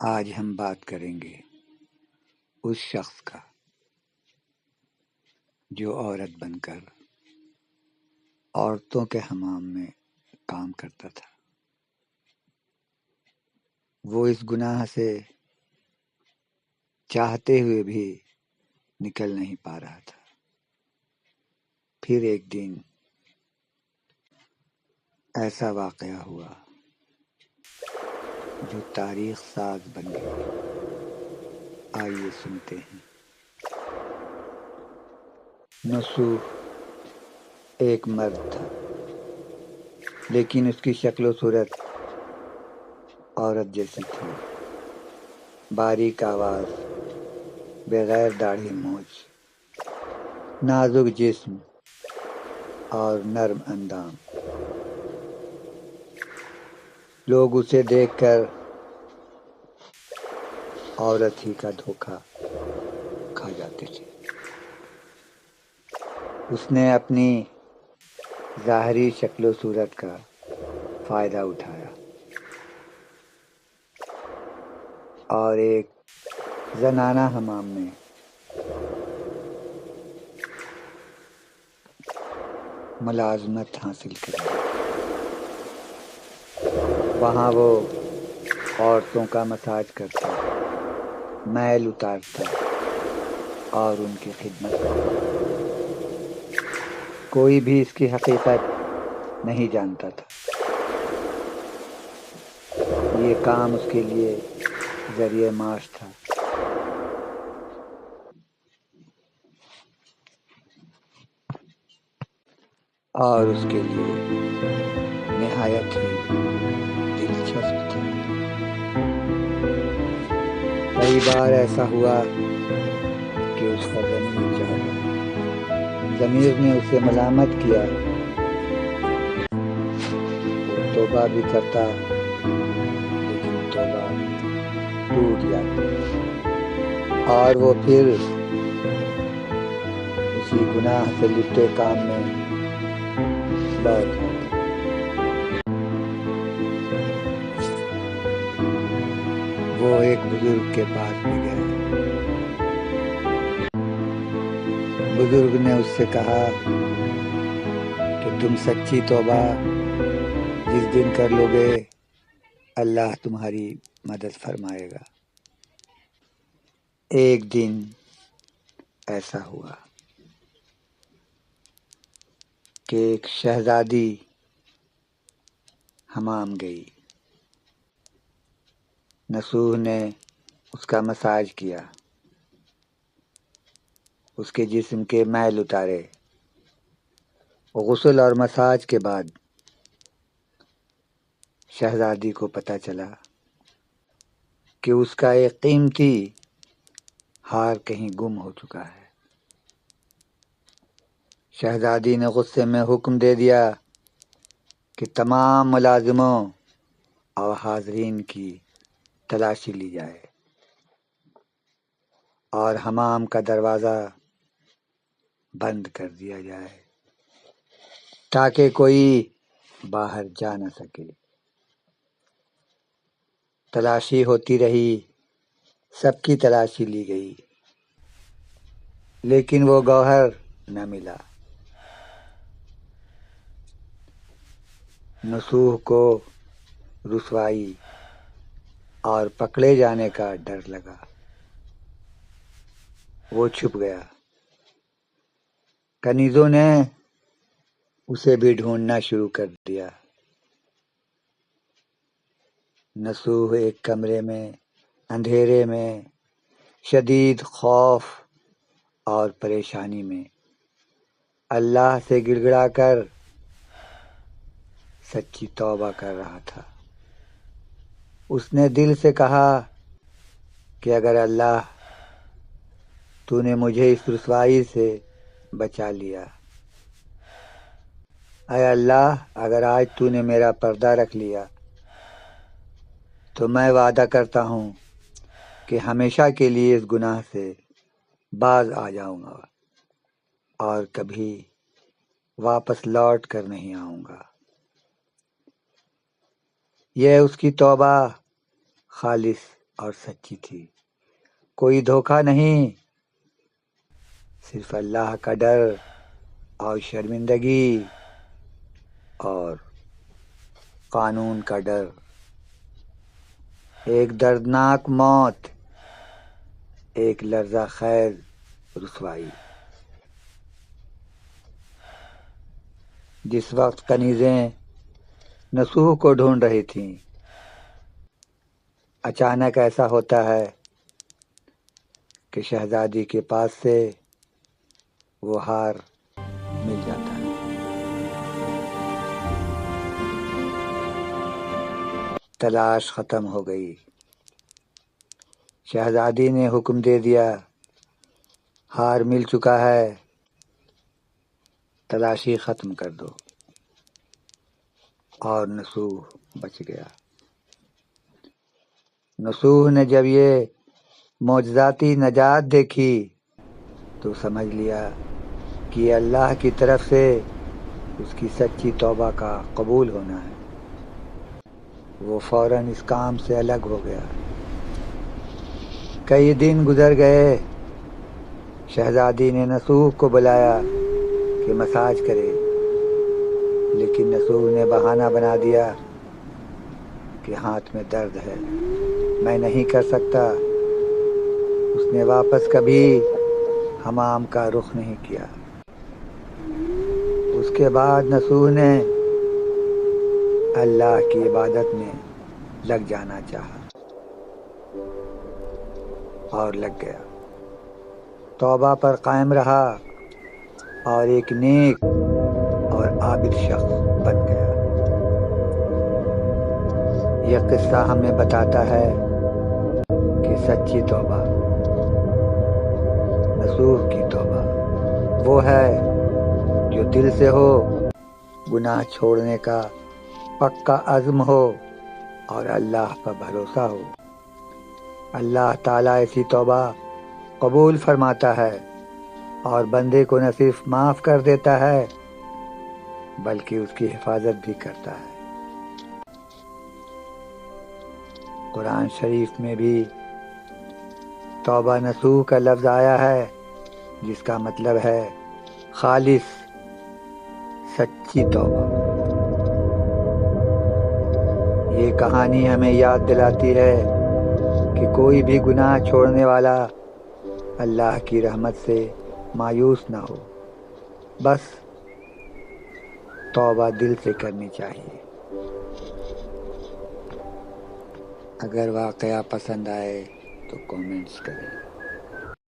آج ہم بات کریں گے اس شخص کا جو عورت بن کر عورتوں کے حمام میں کام کرتا تھا۔ وہ اس گناہ سے چاہتے ہوئے بھی نکل نہیں پا رہا تھا۔ پھر ایک دن ایسا واقعہ ہوا جو تاریخ ساز بن گئی۔ آئیے سنتے ہیں۔ نصوح ایک مرد تھا، لیکن اس کی شکل و صورت عورت جیسی تھی۔ باریک آواز، بغیر داڑھی مونچھ، نازک جسم اور نرم اندام۔ لوگ اسے دیکھ کر عورت ہی کا دھوکہ کھا جاتے تھے۔ اس نے اپنی ظاہری شکل و صورت کا فائدہ اٹھایا اور ایک زنانہ حمام میں ملازمت حاصل کی۔ وہاں وہ عورتوں کا مساج کرتا، میل اتارتا اور ان کی خدمت کرتا۔ کوئی بھی اس کی حقیقت نہیں جانتا تھا۔ یہ کام اس کے لیے ذریعہ معاش تھا۔ اور اس کے لیے نہایت ہی دلچسپ تھا۔ کئی بار ایسا ہوا کہ اس کا ضمیر جاگا۔ ضمیر نے اسے ملامت کیا۔ وہ توبہ بھی کرتا، لیکن توبہ ٹوٹ جاتی اور وہ پھر اسی گناہ سے لپٹے کام میں لوٹ آتا۔ وہ ایک بزرگ کے پاس بھی گیا۔ بزرگ نے اس سے کہا کہ تم سچی توبہ جس دن کر لو گے، اللہ تمہاری مدد فرمائے گا۔ ایک دن ایسا ہوا کہ ایک شہزادی حمام گئی۔ نصوح نے اس کا مساج کیا، اس کے جسم کے میل اتارے۔ غسل اور مساج کے بعد شہزادی کو پتہ چلا کہ اس کا ایک قیمتی ہار کہیں گم ہو چکا ہے۔ شہزادی نے غصے میں حکم دے دیا کہ تمام ملازموں اور حاضرین کی تلاشی لی جائے اور حمام کا دروازہ بند کر دیا جائے تاکہ کوئی باہر جا نہ سکے۔ تلاشی ہوتی رہی، سب کی تلاشی لی گئی، لیکن وہ گوہر نہ ملا۔ نصوح کو رسوائی اور پکڑے جانے کا ڈر لگا۔ وہ چھپ گیا۔ کنیزوں نے اسے بھی ڈھونڈنا شروع کر دیا۔ نصوح ایک کمرے میں اندھیرے میں شدید خوف اور پریشانی میں اللہ سے گڑ گڑا کر سچی توبہ کر رہا تھا۔ اس نے دل سے کہا کہ اگر اللہ تو نے مجھے اس رسوائی سے بچا لیا، اے اللہ اگر آج تو نے میرا پردہ رکھ لیا تو میں وعدہ کرتا ہوں کہ ہمیشہ کے لیے اس گناہ سے باز آ جاؤں گا اور کبھی واپس لوٹ کر نہیں آؤں گا۔ یہ اس کی توبہ خالص اور سچی تھی، کوئی دھوکہ نہیں، صرف اللہ کا ڈر اور شرمندگی اور قانون کا ڈر، ایک دردناک موت، ایک لرزہ خیز رسوائی۔ جس وقت کنیزیں نصوح کو ڈھونڈ رہی تھیں، اچانک ایسا ہوتا ہے کہ شہزادی کے پاس سے وہ ہار مل جاتا ہے۔ تلاش ختم ہو گئی، شہزادی نے حکم دے دیا، ہار مل چکا ہے، تلاشی ختم کر دو، اور نصوح بچ گیا۔ نصوح نے جب یہ معجزاتی نجات دیکھی تو سمجھ لیا کہ یہ اللہ کی طرف سے اس کی سچی توبہ کا قبول ہونا ہے۔ وہ فوراً اس کام سے الگ ہو گیا۔ کئی دن گزر گئے، شہزادی نے نصوح کو بلایا کہ مساج کرے، لیکن نصوح نے بہانہ بنا دیا کہ ہاتھ میں درد ہے، میں نہیں کر سکتا۔ اس نے واپس کبھی حمام کا رخ نہیں کیا۔ اس کے بعد نصوح نے اللہ کی عبادت میں لگ جانا چاہا اور لگ گیا، توبہ پر قائم رہا اور ایک نیک اور عابد شخص بن گیا۔ یہ قصہ ہمیں بتاتا ہے کہ سچی توبہ، نصوح کی توبہ، وہ ہے جو دل سے ہو، گناہ چھوڑنے کا پکا عزم ہو اور اللہ پر بھروسہ ہو۔ اللہ تعالیٰ ایسی توبہ قبول فرماتا ہے اور بندے کو نہ صرف معاف کر دیتا ہے بلکہ اس کی حفاظت بھی کرتا ہے۔ قرآن شریف میں بھی توبہ نصوح کا لفظ آیا ہے، جس کا مطلب ہے خالص، سچی توبہ۔ یہ کہانی ہمیں یاد دلاتی ہے کہ کوئی بھی گناہ چھوڑنے والا اللہ کی رحمت سے مایوس نہ ہو، بس توبہ دل سے کرنی چاہیے۔ اگر واقعہ پسند آئے تو کامنٹس کریں۔